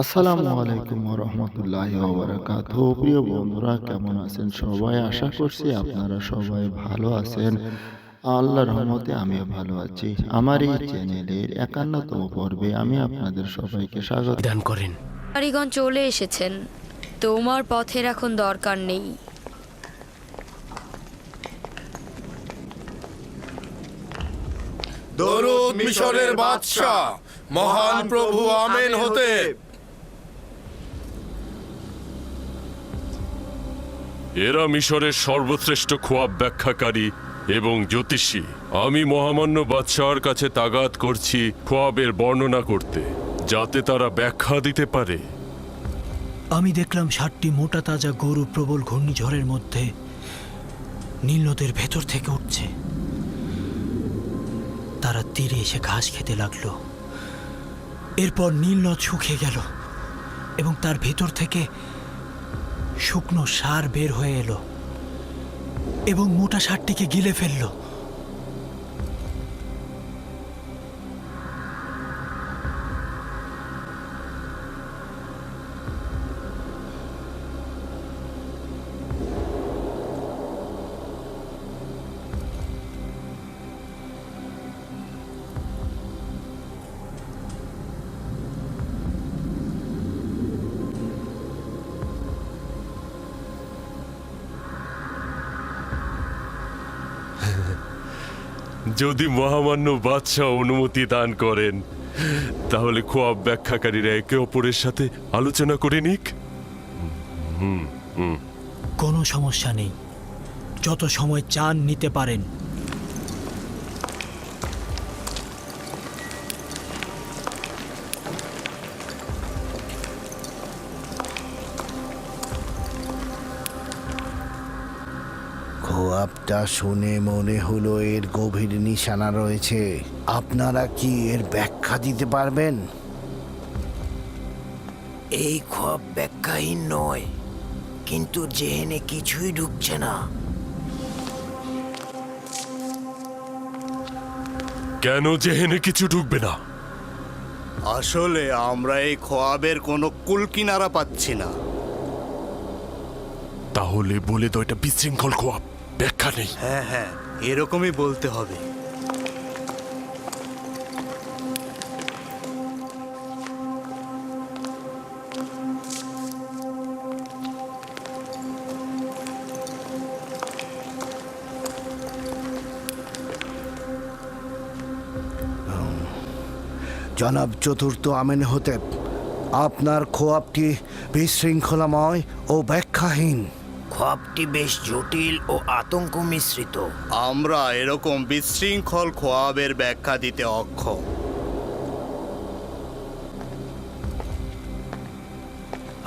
আসসালামু আলাইকুম ওয়া রাহমাতুল্লাহি ওয়া বারাকাতুহু। প্রিয় বন্ধুরা, কেমন আছেন সবাই? আশা করছি আপনারা সবাই ভালো আছেন। আল্লাহর রহমতে আমিও ভালো আছি। আমার এই চ্যানেলের ৫১তম পর্বে আমি আপনাদের সবাইকে স্বাগত দান করেন। কারিগণ চলে এসেছেন। তোমার পথের এখন দরকার নেই। দরুদ মিশরের বাদশাহ মহান প্রভু আমেন হতে। এরা মিশরের সর্বশ্রেষ্ঠ খোয়াব ব্যাখ্যাকারী এবং জ্যোতিষী। আমি মহামান্য বাদশাহর কাছে তাগাদ করছি খোয়াবের বর্ণনা করতে, যাতে তারা ব্যাখ্যা দিতে পারে। আমি দেখলাম ৬০টি মোটা তাজা গরু প্রবল ঘূর্ণিঝড়ের মধ্যে নীল নদের ভেতর থেকে উঠছে। তারা তীরে এসে ঘাস খেতে লাগলো। এরপর নীল নদ শুকিয়ে গেল এবং তার ভেতর থেকে শুকনো সার বের হয়ে এলো এবং মোটা সারটিকে গিলে ফেললো। যদি মহামান্য বাদশাহ অনুমতি দান করেন, তাহলে খোয়াব ব্যাখ্যাকারীরা একে অপরের সাথে আলোচনা করে নিক। কোনো সমস্যা নেই, যত সময় চান নিতে পারেন। খোয়াবটা শুনে মনে হলো এর গভীর নিশানা রয়েছে। আপনারা কি এর ব্যাখ্যা দিতে পারবেন? এই খোয়াব ব্যাখ্যাহীন নয়, কিন্তু জেহেনে কিছুই ঢুকছে না। কেন জেহেনে কিছু ঢুকবে না? আসলে আমরা এই খোয়াবের কোনো কুলকিনারা পাচ্ছি না। তাহলে বলে তো এটা বিশৃঙ্খল খোয়াব, ব্যাখ্যা নেই। হ্যাঁ, এরকমই বলতে হবে। জনাব চতুর্থ আমেনহোতেপ, আপনার খোয়াবটি বিশৃঙ্খলাময় ও ব্যাখ্যাহীন। খোয়াবটি বেশ জটিল ও আতঙ্ক মিশ্রিত। আমরা এরকম বিশৃঙ্খল খোয়াবের ব্যাখ্যা দিতে অক্ষম।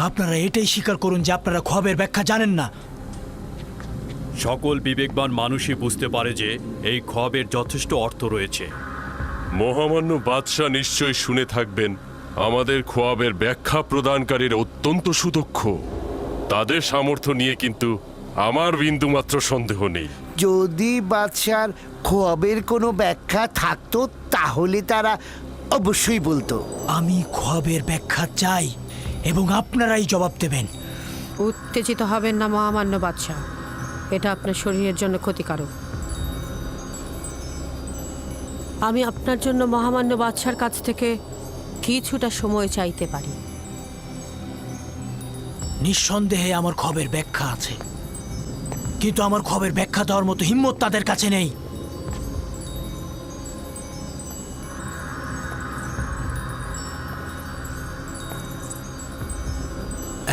আপনারা এটাই স্বীকার করুন যে আপনারা খোয়াবের ব্যাখ্যা জানেন না। সকল বিবেকবান মানুষই বুঝতে পারে যে এই খোয়াবের যথেষ্ট অর্থ রয়েছে। মহামান্য বাদশাহ নিশ্চয় শুনে থাকবেন আমাদের খোয়াবের ব্যাখ্যা প্রদানকারীর অত্যন্ত সুদক্ষ। তাদের সামর্থ্য নিয়ে কিন্তু আমার বিন্দুমাত্র সন্দেহ নেই। যদি বাদশার খোয়াবের কোনো ব্যাখ্যা থাকতো তাহলে তারা অবশ্যই বলতো। আমি খোয়াবের ব্যাখ্যা চাই এবং আপনারাই জবাব দেবেন। উত্তেজিত হবেন না মহামান্য বাদশাহ, এটা আপনার শরীরের জন্য ক্ষতিকারক। আমি আপনার জন্য মহামান্য বাদশার কাছ থেকে কিছুটা সময় চাইতে পারি। নিঃসন্দেহে আমার খবরের ব্যাখ্যা আছে, কিন্তু আমার খবরের ব্যাখ্যা দেওয়ার মতো হিম্মত তাদের কাছে নেই।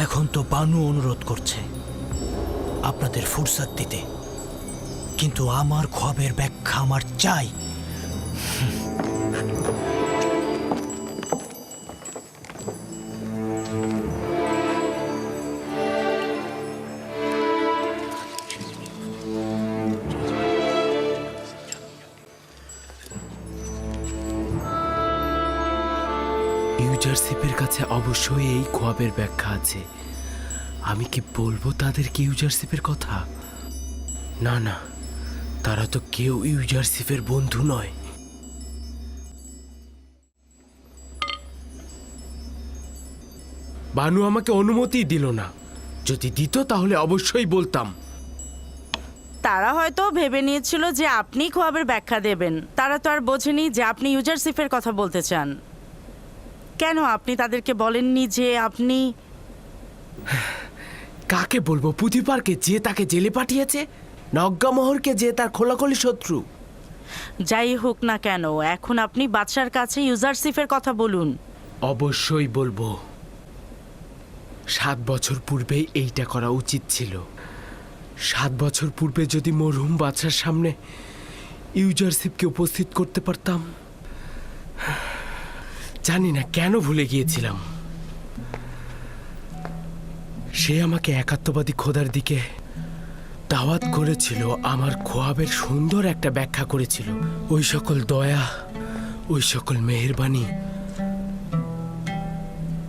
এখন তো বানু অনুরোধ করছে আপনাদের ফুরসাত দিতে, কিন্তু আমার খবরের ব্যাখ্যা আমার চাই। ইউজারশিপের কাছে অবশ্যই এই খোয়াবের ব্যাখ্যা আছে। আমি কি বলবো তাদেরকে ইউজারশিপের কথা? না না, তারা তো কেউ ইউজারশিপের বন্ধু নয়। বানু আমাকে অনুমতি দিল না। যদি দিত তাহলে অবশ্যই বলতাম। তারা হয়তো ভেবে নিয়েছিল যে আপনি খোয়াবের ব্যাখ্যা দেবেন। তারা তো আর বোঝেনি যে আপনি ইউজারশিপের কথা বলতে চান। কেন আপনি তাদেরকে বলেননি যে আপনি... কাকে বলবো? পুঁথিপারকে, যে তাকে জেলে পাঠিয়েছে, নজ্ঞামোহরকে, যে তার খোলাখুলি শত্রু। যাই হোক না কেন, এখন আপনি বাদশার কাছে ইউজারশিপের কথা বলুন। অবশ্যই বলবো। 7 বছর পূর্বেই এইটা করা উচিত ছিল। 7 বছর পূর্বে যদি মরহুম বাদশার সামনে ইউজারশিপকে উপস্থিত করতে পারতাম। জানি না কেন ভুলে গিয়েছিলাম। সে আমাকে একাত্মবাদী খোদার দিকে দাওয়াত করেছিল, আমার খোয়াবের সুন্দর একটা ব্যাখ্যা করেছিল। ওই সকল দয়া, ওই সকল মেহেরবানি।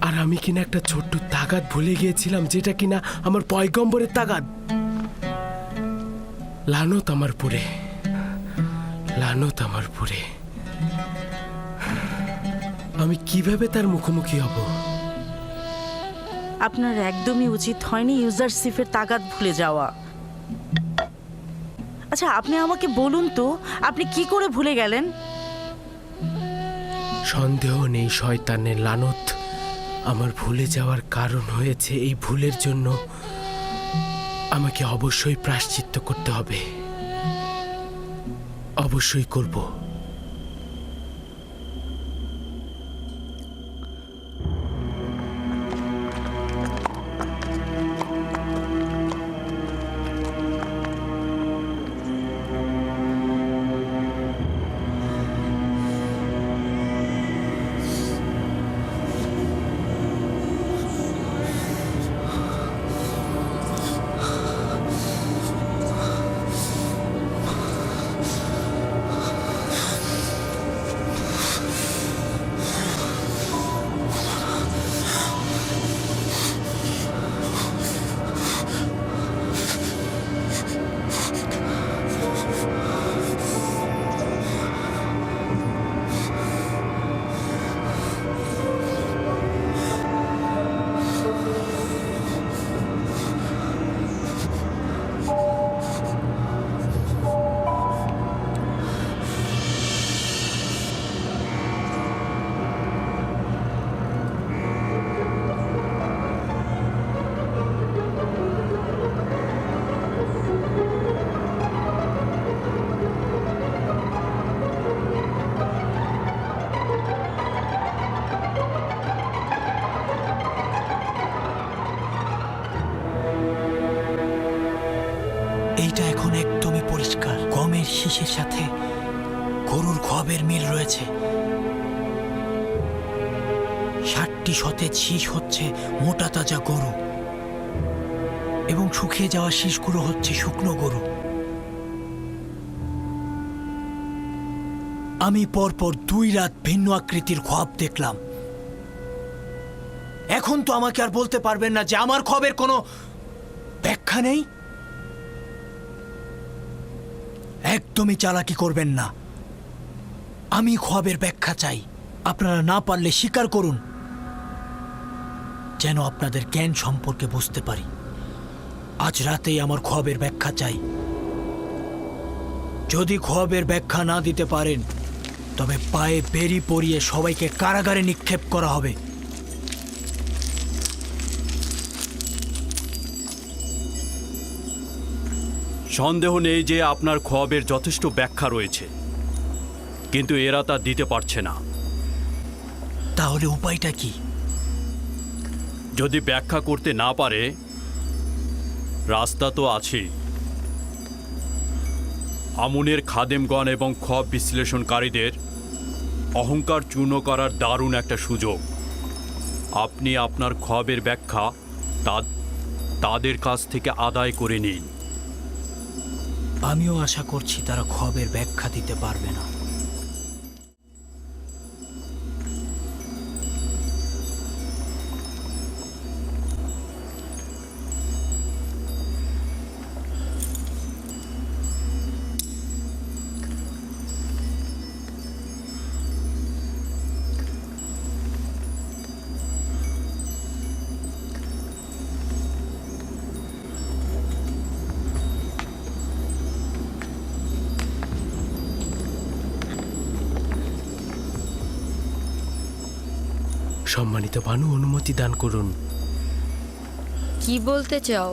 আর আমি কিনা একটা ছোট্ট তাগাদ ভুলে গিয়েছিলাম, যেটা কিনা আমার পয়গম্বরের তাগাদ। লানত আমার পুরে, লানত আমার পুরে। আমি কিভাবে তার মুখোমুখি হব? আপনার একদমই উচিত হয়নি ইউজারশিপের তাগাদ ভুলে যাওয়া। আচ্ছা, আপনি আমাকে বলুন তো, আপনি কি করে ভুলে গেলেন? সন্দেহ নেই শয়তানের লানত আমার ভুলে যাওয়ার কারণ হয়েছে। এই ভুলের জন্য আমাকে অবশ্যই প্রায়শ্চিত্ত করতে হবে। অবশ্যই করব। এইটা এখন একদমই পরিষ্কার। গমের শীষের সাথে গরুর খোয়াবের মিল রয়েছে। 60টি সতেজ শীষ হচ্ছে মোটা তাজা গরু, এবং শুকিয়ে যাওয়া শীষগুলো হচ্ছে শুকনো গরু। আমি পরপর 2 রাত ভিন্ন আকৃতির খোয়াব দেখলাম। এখন তো আমাকে আর বলতে পারবেন না যে আমার খোয়াবের কোনো ব্যাখ্যা নেই। একদমই চালাকি করবেন না। আমি খোয়াবের ব্যাখ্যা চাই। আপনারা না পারলে স্বীকার করুন, যেন আপনাদের জ্ঞান সম্পর্কে বুঝতে পারি। আজ রাতেই আমার খোয়াবের ব্যাখ্যা চাই। যদি খোয়াবের ব্যাখ্যা না দিতে পারেন, তবে পায়ে বেরি পরিয়ে সবাইকে কারাগারে নিক্ষেপ করা হবে। সন্দেহ নেই যে আপনার খোয়াবের যথেষ্ট ব্যাখ্যা রয়েছে, কিন্তু এরা তা দিতে পারছে না। তাহলে উপায়টা কি? যদি ব্যাখ্যা করতে না পারে, রাস্তা তো আছে। আমুনের খাদেমগণ এবং খোয়াব বিশ্লেষণকারীদের অহংকার চূর্ণ করার দারুণ একটা সুযোগ। আপনি আপনার খোয়াবের ব্যাখ্যা তাদের কাছ থেকে আদায় করে নিন। আমিও আশা করছি তারা খোয়াবের ব্যাখ্যা দিতে পারবে না। সম্মানিত বানু, অনুমতি দান করুন। কি বলতে চাও?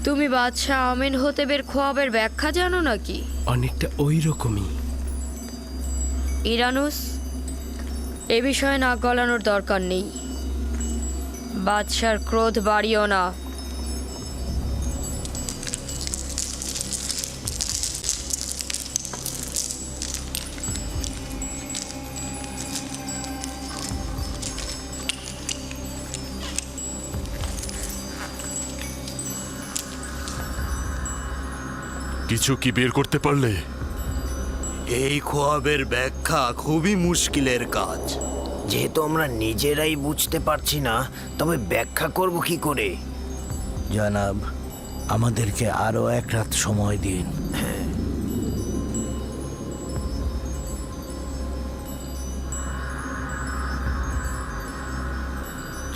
তুমি বাদশাহ আমিন হতেবের খোয়াবের ব্যাখ্যা জানো নাকি? অনেকটা ওই রকমই। ইরানুস, এ বিষয়ে নাক গলানোর দরকার নেই। বাদশার ক্রোধ বাড়িও না। কিছু কি বের করতে পারলে? এই খোয়াবের ব্যাখ্যা খুবই মুশকিলের কাজ। যেহেতু আমরা নিজেরাই বুঝতে পারছি না, তবে ব্যাখ্যা করব কি করে? জনাব, আমাদেরকে আরো এক রাত সময় দিন।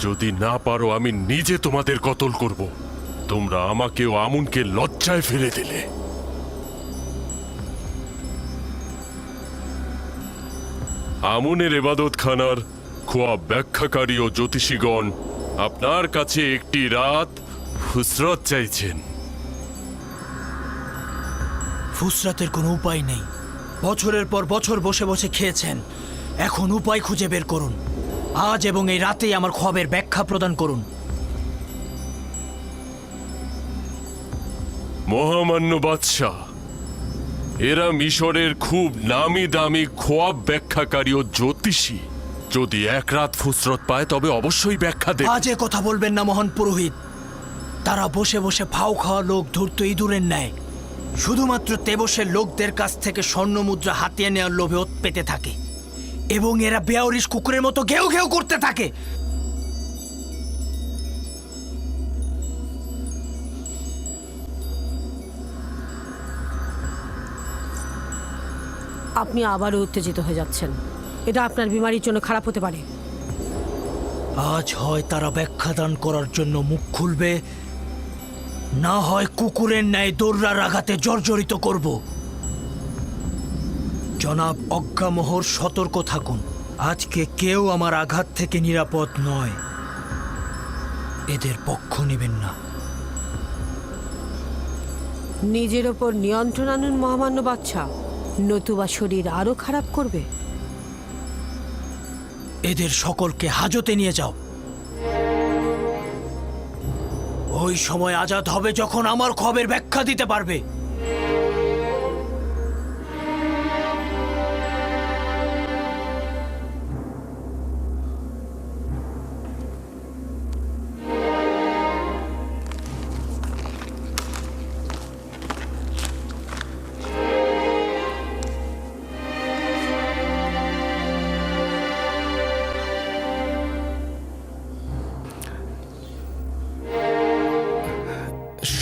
যদি না পারো আমি নিজে তোমাদের কতল করব। তোমরা আমাকে ও আমুনকে লজ্জায় ফেলে দিলে। আমুনের এবাদতখানার খোয়াব ব্যাখ্যাকারী ও জ্যোতিষীগণ আপনার কাছে একটি রাত ফুসরত চাইছেন। ফুসরাতের কোনো উপায় নেই। বছরের পর বছর বসে বসে খেয়েছেন, এখন উপায় খুঁজে বের করুন। আজ এবং এই রাতেই আমার খোয়াবের ব্যাখ্যা প্রদান করুন। মহামান্য বাদশাহ, এরা মিশরের খুব নামি দামি খোয়াব ব্যাখ্যাকারী ও জ্যোতিষী। যদি এক রাত ফুসরত পায় তবে অবশ্যই ব্যাখ্যা দেবে। আজে কথা বলবেন না মহান পুরোহিত। তারা বসে বসে ফাও খাওয়া লোক ধূর্ত ইঁদুরের ন্যায় শুধুমাত্র তেবসের লোকদের কাছ থেকে স্বর্ণ মুদ্রা হাতিয়ে নেওয়ার লোভে ওত পেতে থাকে, এবং এরা বেয়ারিশ কুকুরের মতো ঘেউ ঘেউ করতে থাকে। আপনি আবারও উত্তেজিত হয়ে যাচ্ছেন। এটা আপনার বিমারির জন্য খারাপ হতে পারে। আজ হয় তারা ব্যাখ্যা দান করার জন্য মুখ খুলবে, না হয় কুকুরের ন্যায় দৌড়ার আঘাতে জর্জরিত করব। জনাব অজ্ঞামোহর, সতর্ক থাকুন। আজকে কেউ আমার আঘাত থেকে নিরাপদ নয়। এদের পক্ষ নেবেন না। নিজের ওপর নিয়ন্ত্রণ আনুন মহামান্য বাদশা, নতুবা শরীর আরো খারাপ করবে। এদের সকলকে হাজতে নিয়ে যাও। ওই সময় আজাদ হবে যখন আমার খবরের ব্যাখ্যা দিতে পারবে।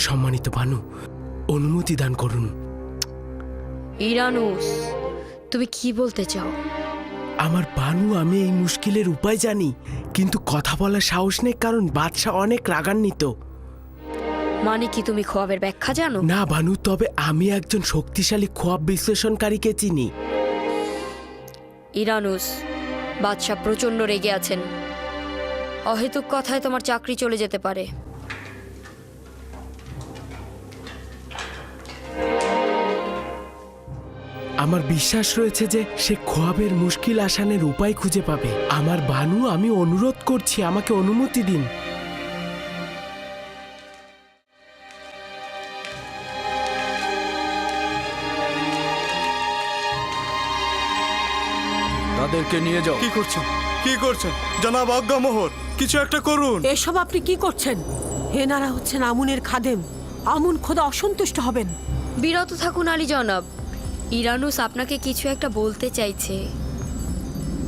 সম্মানিত বানু, অনুমতি দান করুন। ইরানুস, তুমি কি বলতে চাও? আমার বানু, আমি এই মুশকিলের উপায় জানি, কিন্তু কথা বলার সাহস নেই, কারণ বাদশা অনেক রাগান্বিত। মানে কি তুমি খোয়াবের ব্যাখ্যা জানো? না বানু, তবে আমি একজন শক্তিশালী খোয়াব বিশ্লেষণকারীকে চিনি। ইরানুস, বাদশাহ প্রচণ্ড রেগে আছেন। অহেতুক কথায় তোমার চাকরি চলে যেতে পারে। আমার বিশ্বাস রয়েছে যে সে খোয়াবের মুশকিল আসানের উপায় খুঁজে পাবে। আমার বানু, আমি অনুরোধ করছি, আমাকে অনুমতি দিন। তাদেরকে নিয়ে যাও। কি করছেন? কি করছেন জনাব অজ্ঞামোহর? কিছু একটা করুন। এসব আপনি কি করছেন? এনারা হচ্ছেন আমুনের খাদেম। আমুন খোদা অসন্তুষ্ট হবেন। বিরত থাকুন আলী জনাব। ইরানুস আপনাকে কিছু একটা বলতে চাইছে।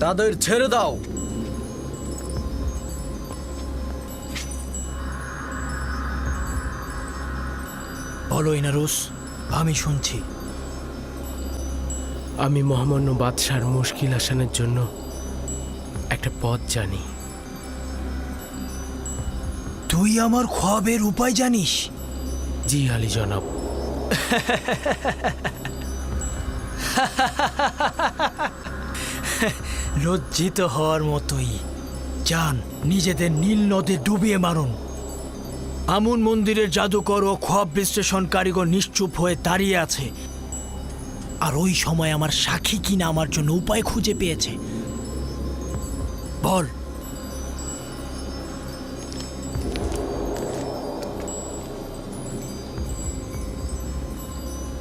তাদের ছেড়ে দাও। বলো ইনারুস, আমি শুনছি। আমি মহামান্য বাদশার মুশকিল আসানের জন্য একটা পথ জানি। তুই আমার খোয়াবের উপায় জানিস? জি আলী জনাব। লজ্জিত হওয়ার মতোই। যান, নিজেদের নীল নদে ডুবিয়ে মারুন। আমুন মন্দিরের জাদুকর ও খোয়াব বিশ্লেষণ কারিগর নিশ্চুপ হয়ে দাঁড়িয়ে আছে, আর ওই সময় আমার সাক্ষী কিনা আমার জন্য উপায় খুঁজে পেয়েছে। বল।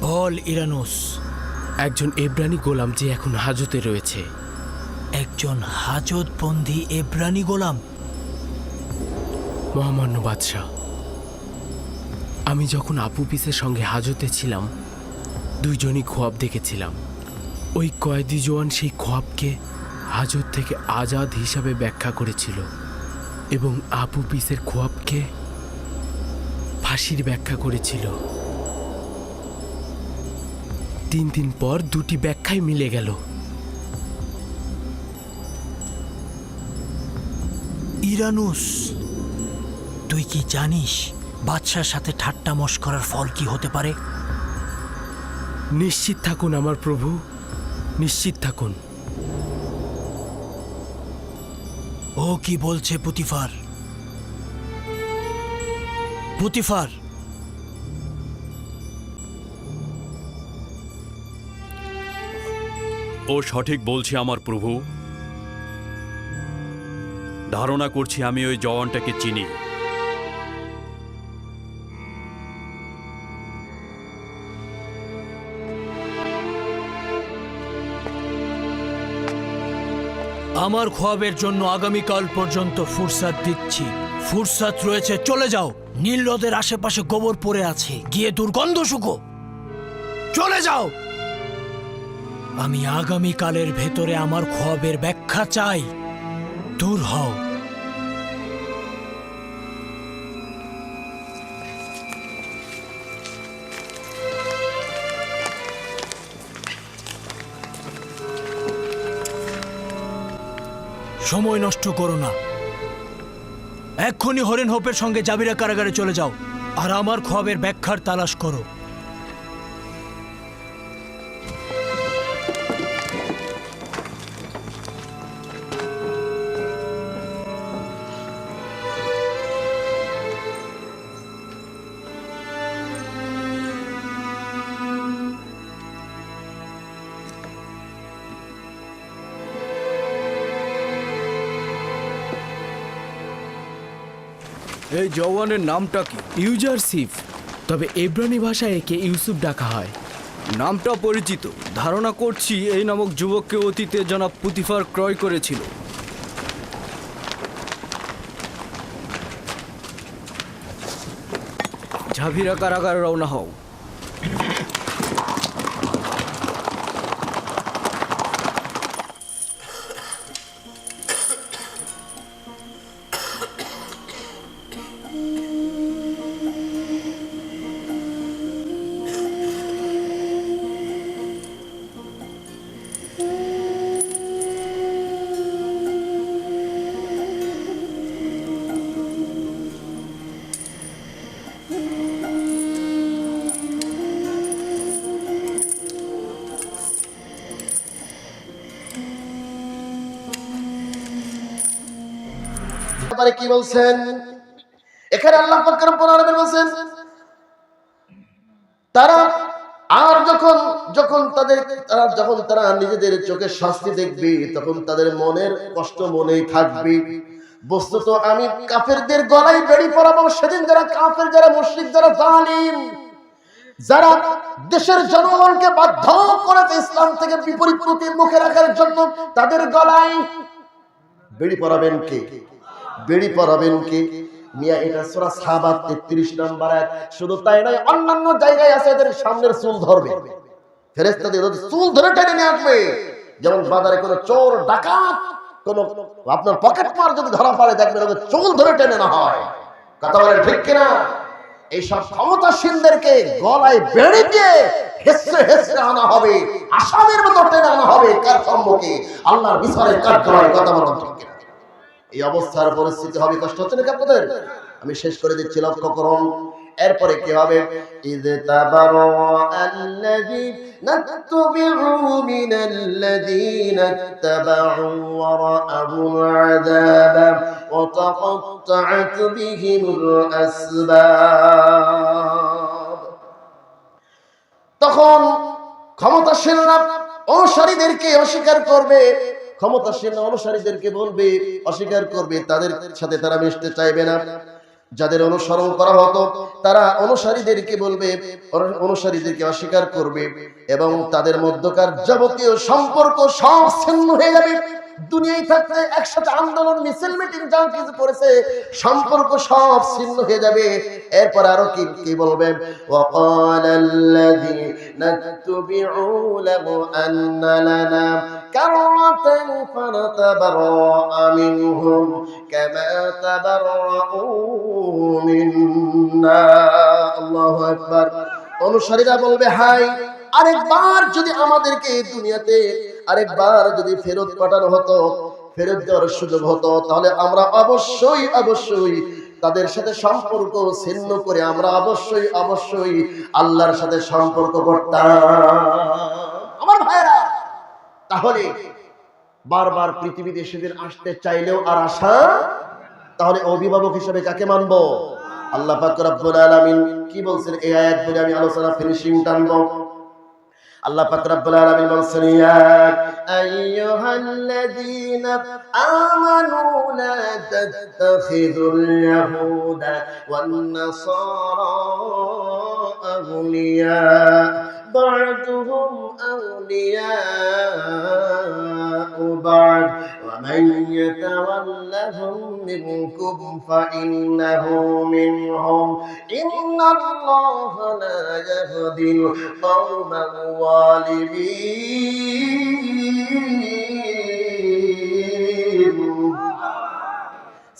বল ইরানুস। একজন এব্রানি গোলাম যে এখন হাজতে রয়েছে। একজন হাজতবন্দি এব্রানি গোলাম? মহামান্য বাদশাহ, আমি যখন আপু পিসের সঙ্গে হাজতে ছিলাম, দুইজনই খোয়াব দেখেছিলাম। ওই কয়েদি জওয়ান সেই খোয়াবকে হাজত থেকে আজাদ হিসাবে ব্যাখ্যা করেছিল এবং আপু পিসের খোয়াবকে ফাঁসির ব্যাখ্যা করেছিল। 3 দিন পর দুটি ব্যাখ্যাই মিলে গেল। ইরানুস, তুই কি জানিস বাদশার সাথে ঠাট্টা মশকরার ফল কি হতে পারে? নিশ্চিত থাকুন আমার প্রভু, নিশ্চিত থাকুন। ও কি বলছে পুতিফার? পুতিফার, ও সঠিক বলছে আমার প্রভু। ধারণা করছি আমি ওই জওয়ানটাকে চিনি। আমার খোয়াবের জন্য আগামীকাল পর্যন্ত ফুরসাত দিচ্ছি। ফুরসাত রয়েছে, চলে যাও। নীল নদের আশেপাশে গোবর পড়ে আছে, গিয়ে দুর্গন্ধ শুকো। চলে যাও। আমি আগামীকালের ভেতরে আমার খোয়াবের ব্যাখ্যা চাই। দূর হও। সময় নষ্ট করো না, এক্ষুনি হরেন হোপের সঙ্গে জাবিরা কারাগারে চলে যাও আর আমার খোয়াবের ব্যাখ্যার তালাশ করো। এই জওয়ানের নামটা কি? ইউজারসিফ, তবে এব্রানি ভাষায় একে ইউসুফ ডাকা হয়। নামটা পরিচিত। ধারণা করছি এই নামক যুবককে অতীতে জনাব পুতিফার ক্রয় করেছিল। ঝাভিরা কারাগারে রওনা হও। কি বলছেন এখানে? আল্লাহ পাক রব্বুল আলামিন বলেন, তারা আর যখন তারা নিজেদের চোখে শাস্তি দেখবে, তখন তাদের মনের কষ্ট মনেই থাকবে। বস্তুত আমি কাফেরদের গলায় বেড়ি পরাবো সেদিন, যারা কাফের, যারা মুশরিক, যারা জালিম, যারা দেশের জনগণকে বাধ্য করেছে ইসলাম থেকে বিপরীত নীতি মুখে রাখার জন্য, তাদের গলায় বেড়ি পরাবেন কে? বেড়ি পরাবেন কে? মিয়া, এটা সূরা সাবা 33 নম্বর আয়াত। শুধু তাই নয়, অন্যান্য জায়গায় আছে এদের সামনের চুল ধরবে, ফেরেশতাদের চুল ধরে টেনে নিয়ে আসবে। যেমন বাজারে কোনো চোর ডাকাত, কোনো আপনার পকেট মার যদি ধরা পড়ে, দেখবেন ওকে চুল ধরে টেনে না হয়। কথা বলেন ঠিক কিনা? এইসব ক্ষমতাসীনদেরকে গলায় বেড়ি দিয়ে হেসে হেসে আনা হবে, আসামের মতো টেনে আনা হবে কার সম্মুখে? আল্লাহর বিচারের কার্যালয়ে। কথা বলেন ঠিক কিনা? এই অবস্থার পরিস্থিতি হবে। কষ্ট হচ্ছে নাকি আপনাদের? আমি শেষ করে দিচ্ছি, লক্ষ্য করুন। এরপরে কি হবে? ইয তাবারা আল্লাযী نتبع من الذين اتبعوا ورأوا العذاب وتقطعت بهم الأسباب তখন ক্ষমতাশীলরা অনুসারীদেরকে অস্বীকার করবে, ক্ষমতাসীন অনুসারীদেরকে বলবে, অস্বীকার করবে, তাদের সাথে তারা মিশতে চাইবে না। যাদের অনুসরণ করা হতো তারা অনুসারীদেরকে বলবে, অনুসারীদেরকে অস্বীকার করবে এবং তাদের মধ্যকার যাবতীয় সম্পর্ক সব ছিন্ন হয়ে যাবে। দুনিয়ায় থাকতে একসাথে আন্দোলন মিছিল মিটিং যা কিছু করেছে সম্পর্ক সব ছিন্ন হয়ে যাবে। এরপর আরো কি বলবেন, ওয়াকালাল্লাযী নাতুবিউ লাহু আন্না লানা কাররাতান ফানাতাবাররা মিনহুম কামা তাবাররাউ মিন্না। আল্লাহু আকবার। অনুসারীরা বলবে, হাই আরেকবার যদি আমাদেরকে দুনিয়াতে আরেকবার যদি ফেরত পাঠানো হতো, ফেরত দেওয়ার সুযোগ হতো, তাহলে আমরা অবশ্যই অবশ্যই তাদের সাথে সম্পর্ক ছিন্ন করে আমরা অবশ্যই অবশ্যই আল্লাহর সাথে সম্পর্ক করতাম। আমার ভাইরা, তাহলে বারবার পৃথিবীতে সেদিন আসতে চাইলেও আর আসা, তাহলে অভিভাবক হিসেবে কাকে মানবো? আল্লাহ পাক রব্বুল আলামিন কি বলছেন এই আয়াত বলে আমি আলোচনা ফিনিশিং টানবো। আল্লাহ পাক রব্বুল আলামিন বলেন, ইয়া আইয়ুহাল্লাযীনা আমানু লা তাত্তাখিযুল ইয়াহুদা ওয়ান নাসারা আউলিয়া বা'দুহুম আউলিয়াউ বা'দ ওয়া মান ইয়াতাওয়াল্লাহুম মিনকুম ফাইন্নাহু মিনহুম ইন্নাল্লাহা লা ইয়াহদিল কওমাল যালিমিন।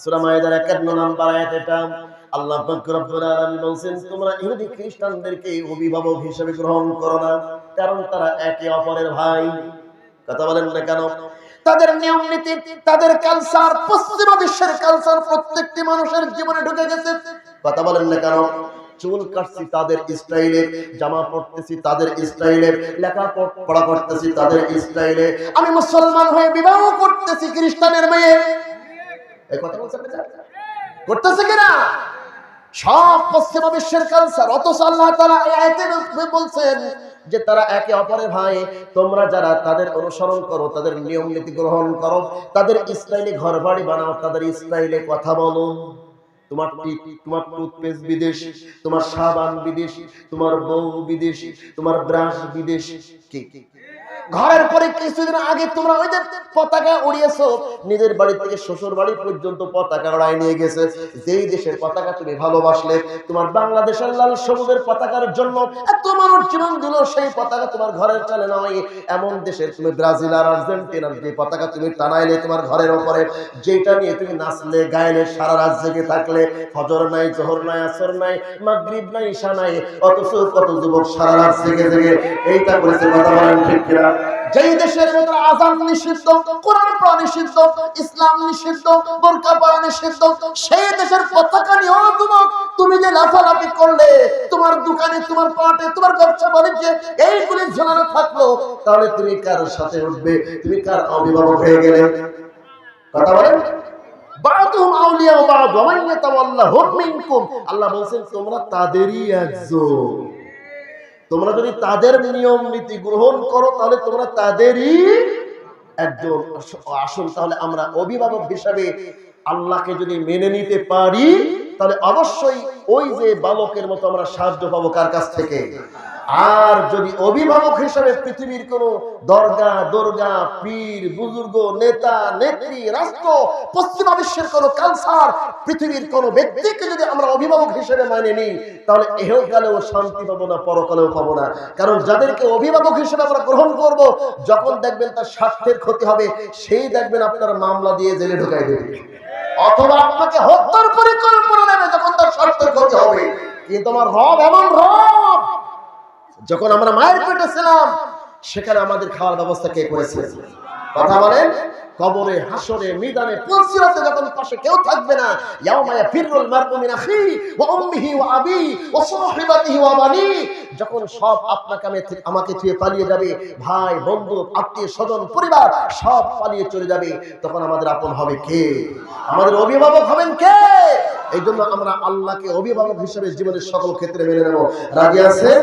সূরা মায়েদার 51 নম্বর আয়াত এটা। আল্লাহ পাক রব্বুল আলামিন বলেন, তোমরা ইহুদি খ্রিস্টানদেরকে অভিভাবক হিসেবে গ্রহণ করো না, কারণ তারা একে অপরের ভাই। কথা বলেন না কেন? তাদের নিয়ম নীতি, তাদের কালচার, পশ্চিমা বিশ্বের কালচার প্রত্যেকটি মানুষের জীবনে ঢুকে গেছে। কথা বলেন না কেন? চুল কাটছি তাদের স্টাইলে, জামা পরতেছি তাদের স্টাইলে, লেখাপড়া করতেছি তাদের স্টাইলে, আমি মুসলমান হয়ে বিবাহ করতেছি খ্রিস্টানের মেয়ে। এই কথা বলছেন না? করতেছে কিনা? সব পশ্চিমা বিশ্বের কালচার। অথচ আল্লাহ তাআলা এই আয়াতে বলছেন যে তারা একে অপরের ভাই। তোমরা যারা তাদের অনুসরণ করো, তাদের নিয়ম নীতি গ্রহণ করো, তাদের স্টাইলে ঘর বাড়ি বানাও, তাদের স্টাইলে কথা বলো, তোমার টুথপেস্ট বিদেশি, তোমার সাবান বিদেশি, তোমার বউ বিদেশি, তোমার ব্রাশ বিদেশি। কি ঘরের পরে কিছুদিন আগে তোমরা ওই যে পতাকা উড়িয়েছো, নিজের বাড়ি থেকে শ্বশুর বাড়ি পর্যন্ত পতাকা উড়াই নিয়ে গেছে। যেই দেশের পতাকা তুমি ভালোবাসলে, তোমার বাংলাদেশের লাল সবুজের পতাকার জন্য এত মানুষ জীবন দিল, সেই পতাকা তোমার ঘরের চলে নয়। এমন দেশের তুমি ব্রাজিল আর আর্জেন্টিনার যে পতাকা তুমি টানাইলে তোমার ঘরের উপরে, যেটা নিয়ে তুমি নাচলে গাইলে, সারা রাত জেগে থাকলে, ফজর নাই, জোহর নাই, আসর নাই, মাগরিব নাই, ঈশা নাই, অথচ কত যুবক সারা রাত জেগে জেগে এইটা করেছে। কথা বলেন ঠিক কিনা? যেই দেশের মধ্যে আযান নিষিদ্ধ, কোরআন পড়া নিষিদ্ধ, ইসলাম নিষিদ্ধ, বোরকা পরা নিষিদ্ধ, সেই দেশের পতাকা নিয়ে যুবক তুমি যে লাফালাফি করলে, তোমার দোকানে, তোমার পাটে, তোমার ব্যবসা বাণিজ্যে এইগুলি ঝোলানো থাকলো, তাহলে তুমি কার সাথে উঠবে? তুমি কার অভিভাবক হয়ে গেলে? কথা বলেন। বা'দুহুম আউলিয়াউ বা'দ ওয়া মান ইয়াতাওয়াল্লাহুম মিনকুম। আল্লাহ বলেন তোমরা তাদেরই একজন। তোমরা যদি তাদের নিয়ম নীতি গ্রহণ করো, তাহলে তোমরা তাদেরই একজন। আসুন তাহলে আমরা অভিভাবক হিসাবে আল্লাহকে যদি মেনে নিতে পারি, তাহলে অবশ্যই ওই যে বালকের মতো আমরা সাহায্য পাবো কার কাছ থেকে? আর যদি অভিভাবক হিসেবে পৃথিবীর কোন দরগা, পীর, বুজুর্গ, নেতা, নেত্রী, রাষ্ট্র, পশ্চিমা বিশ্বের কোন কালচার, পৃথিবীর কোন ব্যক্তিকে যদি আমরা অভিভাবক হিসেবে মানে নিই, তাহলে ইহকালেও শান্তি পাবো না, পরকালেও পাবো না। কারণ যাদেরকে অভিভাবক হিসেবে আমরা গ্রহণ করব, যখন দেখবেন তার স্বার্থের ক্ষতি হবে, সেই দেখবেন আপনার মামলা দিয়ে জেলে ঢুকাই দেবে, অথবা আপনাকে হত্যার পরিকল্পনা নেবে যখন তার স্বার্থের ক্ষতি হবে। কিন্তু আমার রব এমন রব, যখন আমরা মায়ের পেটে ছিলাম, সেখানে আমাদের খাওয়ার ব্যবস্থা কে করেছে? কথা বলেন। কবরে, হাসরে, মিদানে, পুলসিরাতে যখন পাশে কেউ থাকবে না, ইয়াউমা ইয়াফিরুল মারউ মিন আখিহি ওয়া উম্মিহি ওয়া আবিহি ওয়া সাহিবাতিহি ওয়া বানি, যখন সব আপনাকে আমাকে ছুঁয়ে পালিয়ে যাবে, ভাই বন্ধু আত্মীয় স্বজন পরিবার সব পালিয়ে চলে যাবে, তখন আমাদের আপন হবে কে? আমাদের অভিভাবক হবেন কে? এই জন্য আমরা আল্লাহকে অভিভাবক হিসেবে জীবনের সকল ক্ষেত্রে মেনে নেব। রাজি আছেন?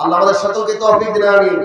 আল্লাহ আমাদের সকলকে তৌফিক দিন, আমিন।